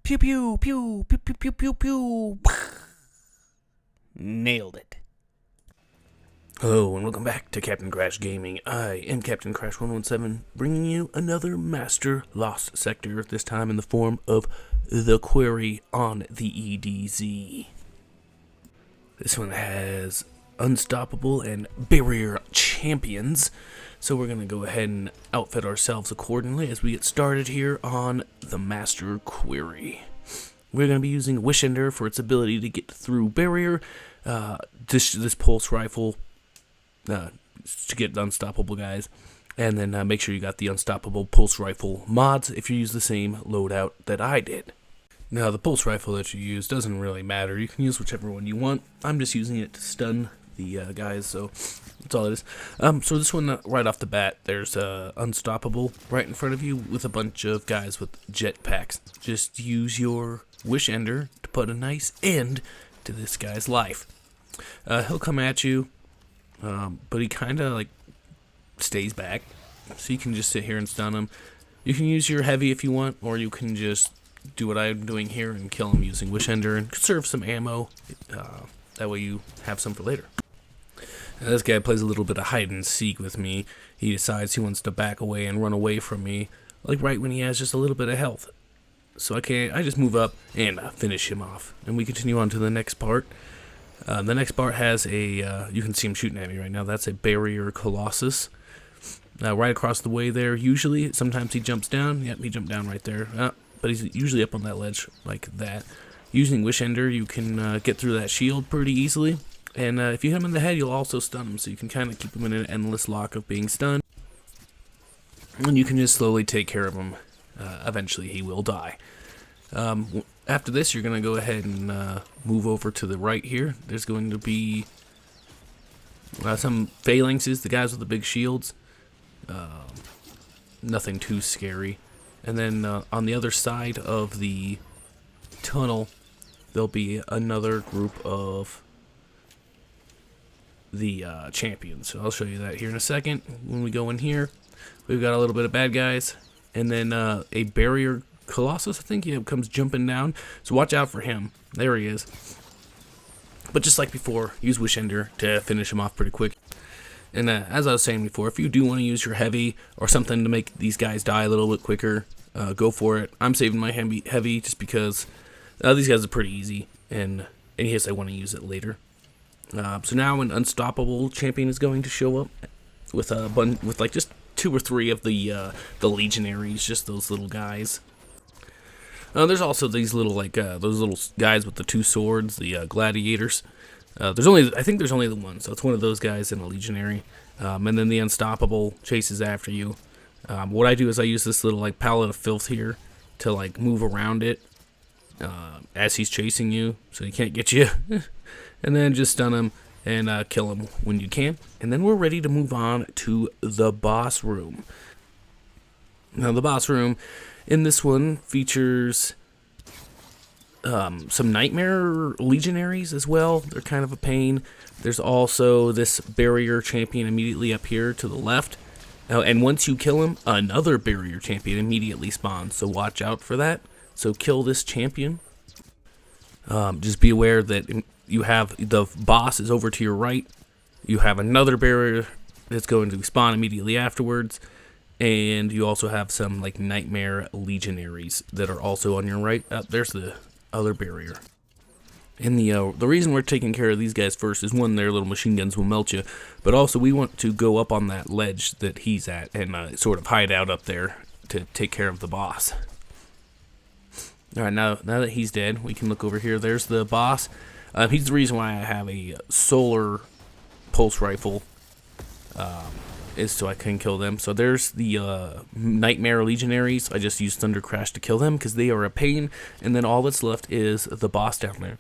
Pew pew pew pew pew pew pew pew. Nailed it. Hello and welcome back to Captain Crash Gaming. I am Captain Crash 117, bringing you another Master Lost Sector, this time in the form of the Quarry on the EDZ. This one has Unstoppable and Barrier Champions, so we're going to go ahead and outfit ourselves accordingly as we get started here on the Master Quarry. We're going to be using Wish Ender for its ability to get through Barrier, this pulse rifle to get the Unstoppable guys, and then make sure you got the Unstoppable pulse rifle mods if you use the same loadout that I did. Now, the pulse rifle that you use doesn't really matter. You can use whichever one you want. I'm just using it to stun the guys, so that's all it is. So this one, right off the bat, there's Unstoppable right in front of you with a bunch of guys with jetpacks. Just use your Wish Ender to put a nice end to this guy's life. He'll come at you, but he kind of like stays back, so you can just sit here and stun him. You can use your heavy if you want, or you can just do what I'm doing here and kill him using Wish Ender and conserve some ammo. That way you have some for later. Now, this guy plays a little bit of hide and seek with me. He decides he wants to back away and run away from me, like right when he has just a little bit of health. So I just move up and finish him off. And we continue on to the next part. The next part has a, you can see him shooting at me right now, that's a Barrier Colossus. Right across the way there, usually, sometimes he jumps down. Yep, he jumped down right there. But he's usually up on that ledge like that. Using Wish Ender, you can get through that shield pretty easily. And if you hit him in the head, you'll also stun him. So you can kind of keep him in an endless lock of being stunned. And you can just slowly take care of him. Eventually, he will die. After this, you're going to go ahead and move over to the right here. There's going to be some phalanxes, the guys with the big shields. Nothing too scary. And then on the other side of the tunnel, there'll be another group of the champions. So I'll show you that here in a second. When we go in here, we've got a little bit of bad guys, and then a Barrier Colossus, I think, comes jumping down. So watch out for him. There he is. But just like before, use Wish Ender to finish him off pretty quick. And as I was saying before, if you do want to use your heavy or something to make these guys die a little bit quicker, go for it. I'm saving my heavy just because these guys are pretty easy, and in case I want to use it later. So now an Unstoppable champion is going to show up with like just 2 or 3 of the legionaries, just those little guys. There's also these little those little guys with the 2 swords, the gladiators. I think there's only the one, so it's one of those guys and a legionary. And then the Unstoppable chases after you. What I do is I use this little pallet of filth here to move around it as he's chasing you, so he can't get you. And then just stun him and kill him when you can. And then we're ready to move on to the boss room. Now the boss room in this one features some Nightmare Legionaries as well. They're kind of a pain. There's also this Barrier Champion immediately up here to the left. And once you kill him, another Barrier Champion immediately spawns. So watch out for that. So kill this champion. Just be aware that you have the boss is over to your right. You have another barrier that's going to spawn immediately afterwards. And you also have some Nightmare Legionaries that are also on your right. There's the other barrier. And the reason we're taking care of these guys first is, one, their little machine guns will melt you, but also we want to go up on that ledge that he's at and sort of hide out up there to take care of the boss. Alright, now that he's dead, we can look over here. There's the boss. He's the reason why I have a solar pulse rifle, is so I can kill them. So there's the Nightmare Legionaries. I just used Thunder Crash to kill them because they are a pain. And then all that's left is the boss down there.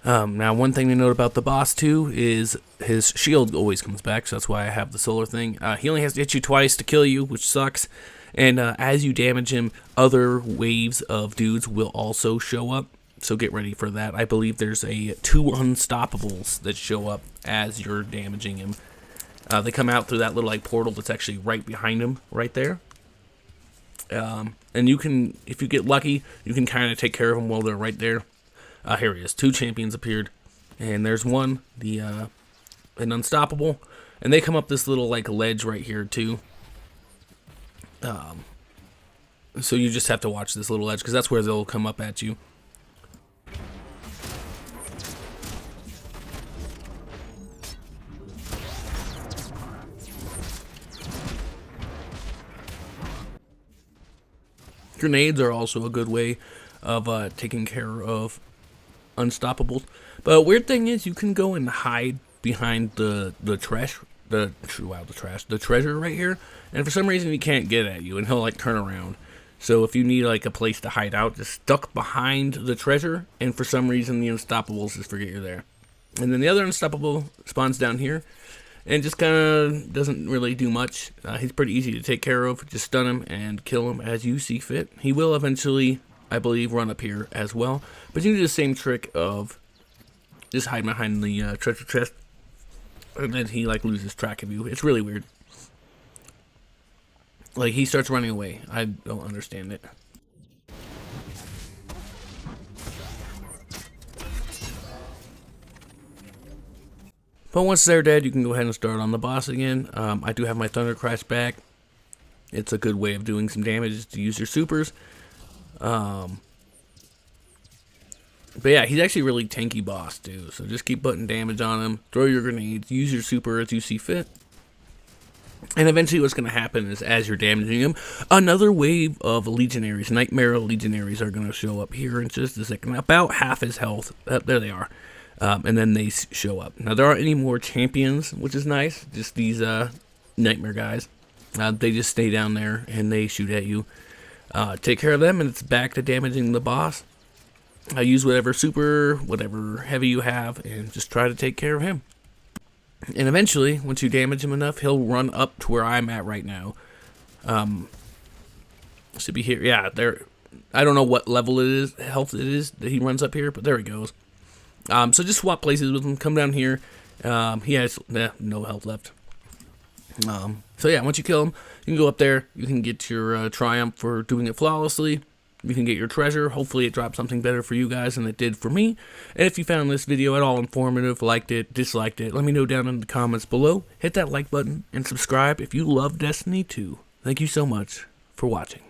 Now, one thing to note about the boss, too, is his shield always comes back. So that's why I have the solar thing. He only has to hit you twice to kill you, which sucks. And as you damage him, other waves of dudes will also show up. So get ready for that. I believe there's 2 Unstoppables that show up as you're damaging him. They come out through that little portal that's actually right behind him, right there. And you can, if you get lucky, you can kind of take care of them while they're right there. Here he is. 2 champions appeared. And there's one, an unstoppable. And they come up this little like ledge right here too. So you just have to watch this little ledge because that's where they'll come up at you. Grenades are also a good way of taking care of unstoppables. But weird thing is, you can go and hide behind the treasure right here, and for some reason he can't get at you, and he'll like turn around. So if you need like a place to hide out, just duck behind the treasure, and for some reason the unstoppables just forget you're there. And then the other unstoppable spawns down here, and just kind of doesn't really do much. He's pretty easy to take care of. Just stun him and kill him as you see fit. He will eventually, I believe, run up here as well. But you do the same trick of just hide behind the treasure chest, and then he like loses track of you. It's really weird. Like he starts running away. I don't understand it. But once they're dead, you can go ahead and start on the boss again. I do have my Thunder Crash back. It's a good way of doing some damage to use your supers. But yeah, he's actually a really tanky boss too. So just keep putting damage on him. Throw your grenades. Use your super as you see fit. And eventually what's going to happen is, as you're damaging him, another wave of legionaries, nightmare legionaries, are going to show up here in just a second. About half his health. There they are. And then they show up. Now, there aren't any more champions, which is nice. Just these nightmare guys. They just stay down there, and they shoot at you. Take care of them, and it's back to damaging the boss. Use whatever super, whatever heavy you have, and just try to take care of him. And eventually, once you damage him enough, he'll run up to where I'm at right now. Should be here. Yeah, there. I don't know what level it is, health it is that he runs up here, but there he goes. So just swap places with him. Come down here. He has no health left. So yeah, once you kill him, you can go up there. You can get your triumph for doing it flawlessly. You can get your treasure. Hopefully it drops something better for you guys than it did for me. And if you found this video at all informative, liked it, disliked it, let me know down in the comments below. Hit that like button and subscribe if you love Destiny 2. Thank you so much for watching.